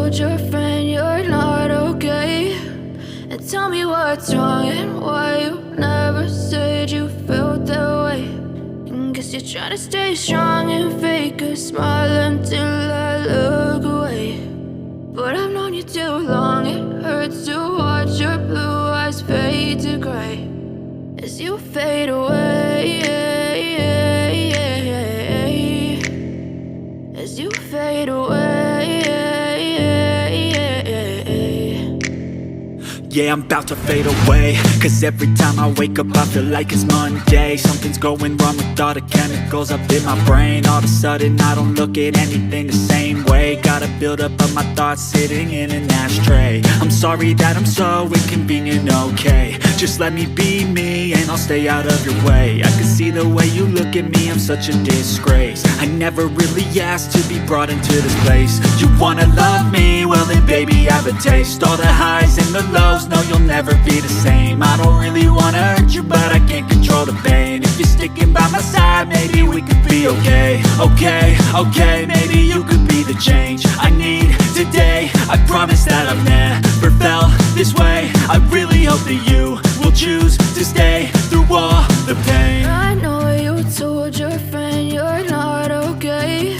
told your friend you're not okay, and tell me what's wrong and why you never said you felt that way. And guess you're trying to stay strong and fake a smile until I look away. But I've known you too long, it hurts to watch your blue eyes fade to gray as you fade away, as you fade away. Yeah, I'm about to fade away, cause every time I wake up I feel like it's Monday. Something's going wrong with all the chemicals up in my brain. All of a sudden I don't look at anything the same way. Got a build up of my thoughts sitting in an ashtray. I'm sorry that I'm so inconvenient, okay. Just let me be me and I'll stay out of your way. I can see the way you look at me, I'm such a disgrace. I never really asked to be brought into this place. You wanna love me? Well then baby have a taste. All the highs and the lows, no, you'll never be the same. I don't really wanna hurt you, but I can't control the pain. If you're sticking by my side, maybe we could be okay. Okay, maybe you could be the change I need today. I promise that I've never felt this way. I really hope that you will choose to stay through all the pain. I know you told your friend you're not okay,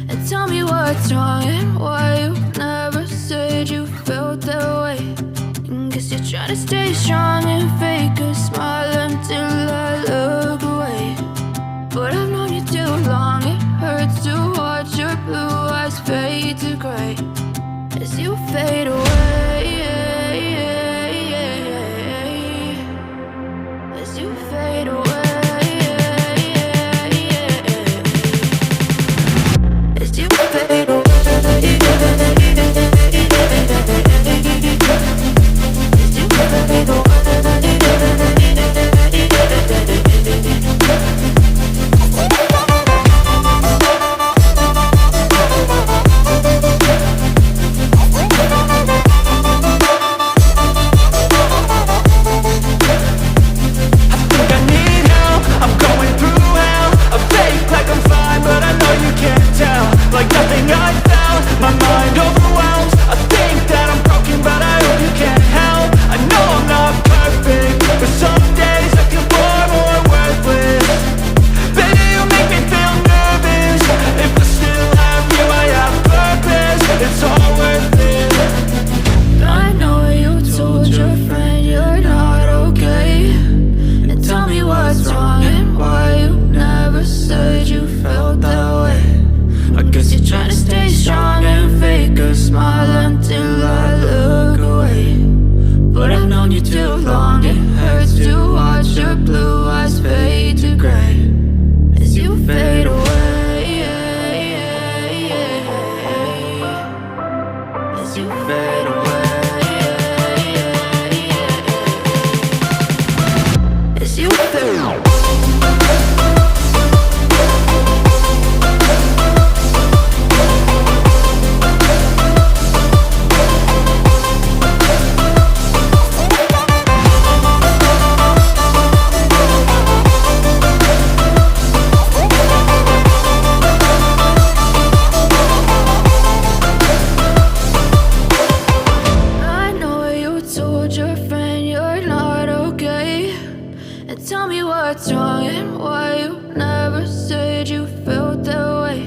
and tell me what's wrong and why you never said you felt that way. Guess you're trying to stay strong and fake a smile until I look away. But I've known you too long, it hurts to watch your blue eyes fade to gray as you fade away, as you fade away, as you fade away. Tell me what's wrong and why you never said you felt that way.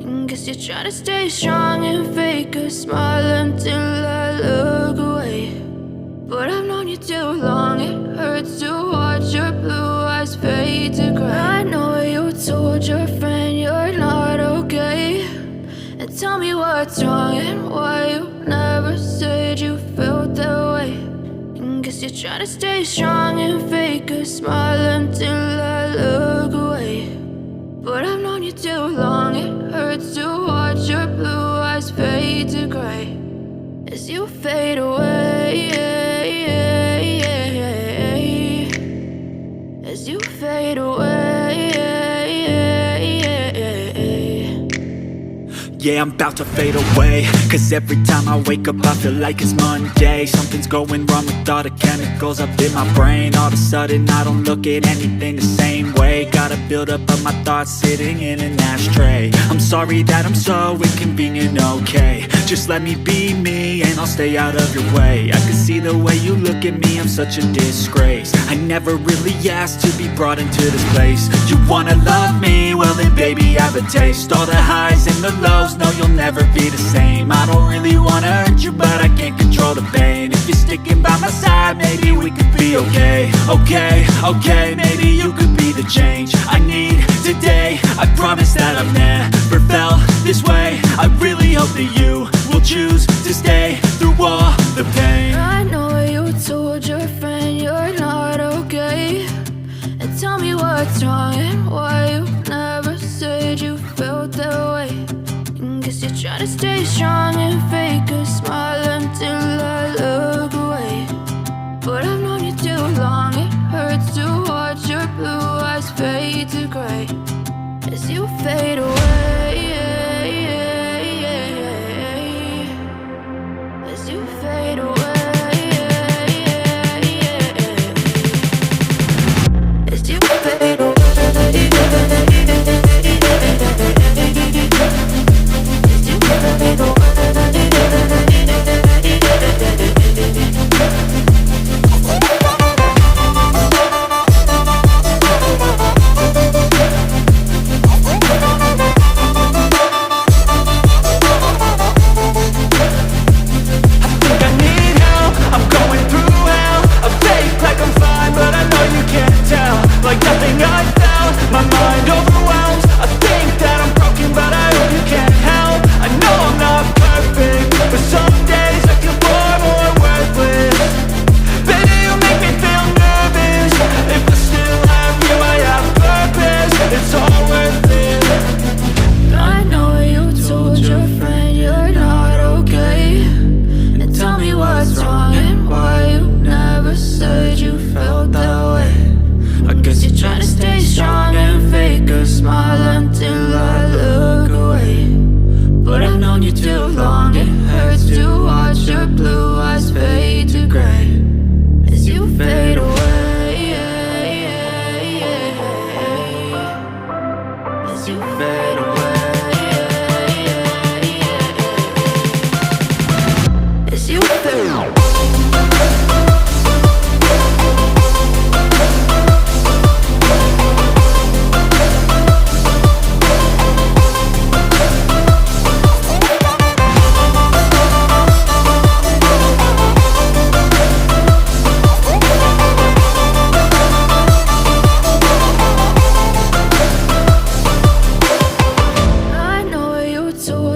And guess you're trying to stay strong and fake a smile until I look away. But I've known you too long, it hurts to watch your blue eyes fade to gray. I know you told your friend you're not okay, and tell me what's wrong and why you never said you felt that way. Guess you're trying to stay strong and fake a smile until I look away. But I've known you too long, it hurts to watch your blue eyes fade to gray as you fade away, as you fade away. Yeah, I'm about to fade away, cause every time I wake up I feel like it's Monday. Something's going wrong with all the chemicals up in my brain. All of a sudden I don't look at anything the same way. Got a buildup of my thoughts sitting in an ashtray. I'm sorry that I'm so inconvenient, okay. Just let me be me and I'll stay out of your way. I can see the way you look at me, I'm such a disgrace. I never really asked to be brought into this place. You wanna love me? Well then baby I have a taste. All the highs and the lows, no you'll never be the same. I don't really wanna hurt you but I can't control the pain. If you're sticking by my side, maybe we could be okay. Okay, maybe you could be the change I need today. I promise that I've never felt this way. I really hope that you will choose to stay through all the pain. I know you told your friend you're not okay, and tell me what's wrong and why you never said you felt that way. And guess you're trying to stay strong and fake a smile until I look away. But I've known you too long, it hurts to watch your blue eyes fade to gray as you fade away. As you fade away. As you fade away. As you fade away. Like nothing I felt, my mind overwhelms. I think that I'm broken, but I hope you can't help. I know I'm not perfect, but some days I feel far more worthless. Baby, you make me feel nervous. If I still have you, I have purpose. It's all worth it. I know you told your friend you're not okay, and tell me what's wrong and why you never said you felt that way. I guess you're trying to stay strong and fake a smile until I look away. But I've known you too long, it hurts to watch your blue eyes fade to gray as you fade away. As you fade away. As you fade away.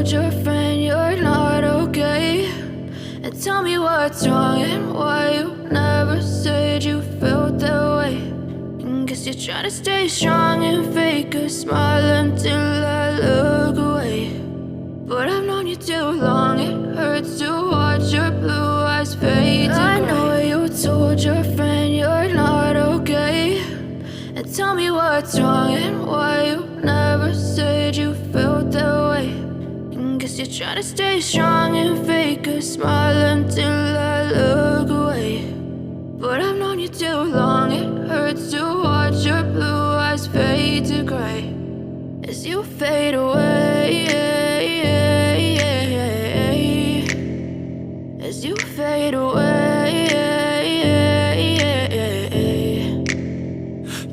Your friend you're not okay, and tell me what's wrong and why you never said you felt that way. And guess you're trying to stay strong and fake a smile until I look away. But I've known you too long, it hurts to watch your blue eyes fade to gray. I know you told your friend you're not okay, and tell me what's wrong and why you never said you felt that way. Guess you're trying to stay strong and fake a smile until I look away. But I've known you too long, it hurts to watch your blue eyes fade to gray as you fade away. As you fade away.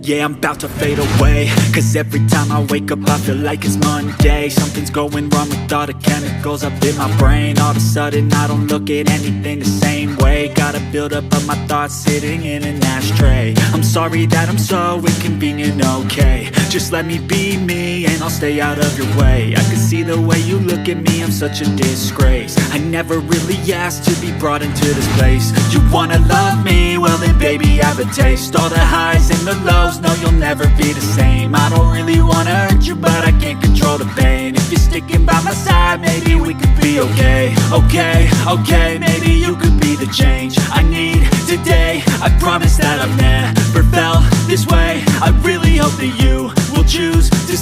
Yeah, I'm about to fade away, cause every time I wake up I feel like it's Monday. Something's going wrong with all the chemicals up in my brain. All of a sudden I don't look at anything the same way. Got a buildup of my thoughts sitting in an ashtray. I'm sorry that I'm so inconvenient, okay. Just let me be me and I'll stay out of your way. I can see the way you look at me, I'm such a disgrace. I never really asked to be brought into this place. You wanna love me? Well then baby I have a taste. All the highs and the lows, no you'll never be the same. I don't really wanna hurt you but I can't control the pain. If you're sticking by my side, maybe we could be okay. Okay, maybe you could be the change I need today. I promise that I've never felt this way. I really hope that you will choose to